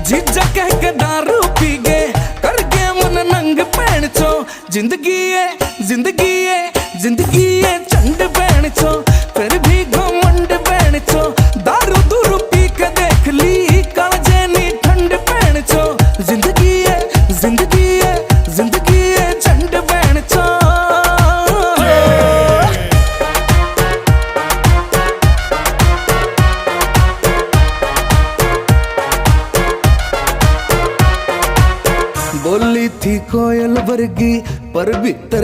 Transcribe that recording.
जीजा कह के दारू पी गए कर गए मन नंग पैण चो। जिंदगी है चंड पैण चो फिर भी घमंड पैण चो। दारू दूरू पी के देख ली कालजे नी ठंड पैण चो। जिंदगी है चंड पैण चो। बोली थी कोयल वर्गी पर भीतर